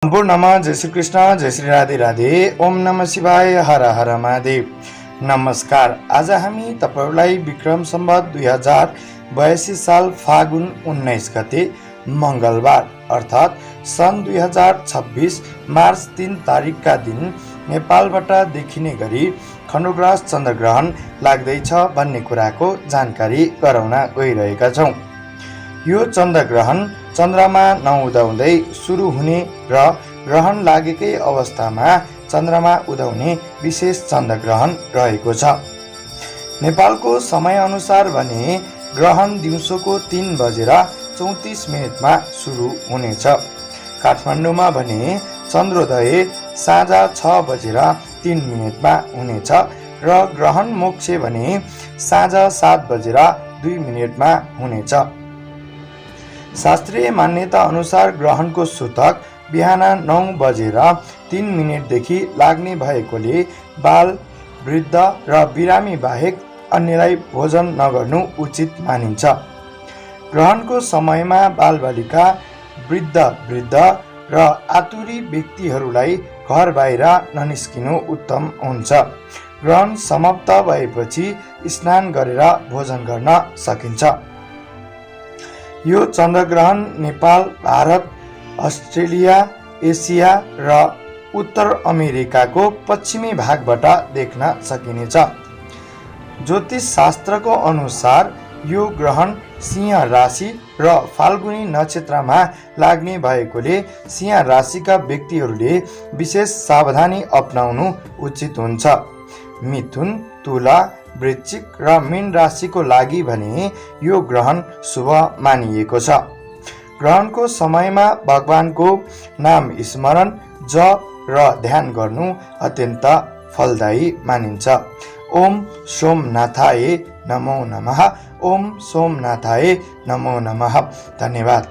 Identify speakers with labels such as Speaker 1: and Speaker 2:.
Speaker 1: सम्पूर्णमा जय श्री कृष्ण, जय श्री राधे राधे, ओम नमः शिवाय, हर हर महादेव। नमस्कार। आज हामी तपाईहरुलाई विक्रम सम्वत 2082 साल फागुन 19 गते मंगलबार अर्थात सन् 2026 मार्च 3 तारिकका दिन नेपालबाट देखिने गरी खण्डग्रास चन्द्रग्रहण लाग्दैछ भन्ने कुराको जानकारी गराउन गइरहेका छौं। यो चन्द्रग्रहण चन्द्रमा नउदाउँदै सुरु हुने र ग्रहण लागेकै अवस्थामा चन्द्रमा उदाउने विशेष चन्द्रग्रहण रहेको छ। नेपालको समय अनुसार भने ग्रहण दिउँसोको 3:34 सुरु हुनेछ। काठमाडौँमा भने चन्द्रोदय साँझ 6:03 हुनेछ र ग्रहण मोक्ष भने साँझ 7:02 हुनेछ। शास्त्रीय मान्यता अनुसार ग्रहणको सूतक बिहान 9:03 देखि लाग्ने भएकोले बाल, वृद्ध र बिरामी बाहेक अन्यलाई भोजन नगर्नु उचित मानिन्छ। ग्रहणको समयमा बालबालिका, वृद्ध र आतुरी व्यक्तिहरूलाई घर बाहिर ननिस्किनु उत्तम हुन्छ। ग्रहण समाप्त भएपछि स्नान गरेर भोजन गर्न सकिन्छ। यो चन्द्रग्रहण नेपाल, भारत, अस्ट्रेलिया, एसिया र उत्तर अमेरिकाको पश्चिमी भागबाट देख्न सकिनेछ। ज्योतिष शास्त्रको अनुसार यो ग्रहण सिंह राशि र फाल्गुनी नक्षत्रमा लाग्ने भएकोले सिंह राशिका व्यक्तिहरूले विशेष सावधानी अपनाउनु उचित हुन्छ। मिथुन, तुला, वृश्चिक र मीन राशिको लागि भने यो ग्रहण शुभ मानिएको छ। ग्रहणको समयमा भगवानको नाम स्मरण, जप र ध्यान गर्नु अत्यन्त फलदायी मानिन्छ। ओम सोमनाथाय नमो नमः। ओम सोमनाथाय नमो नमः। धन्यवाद।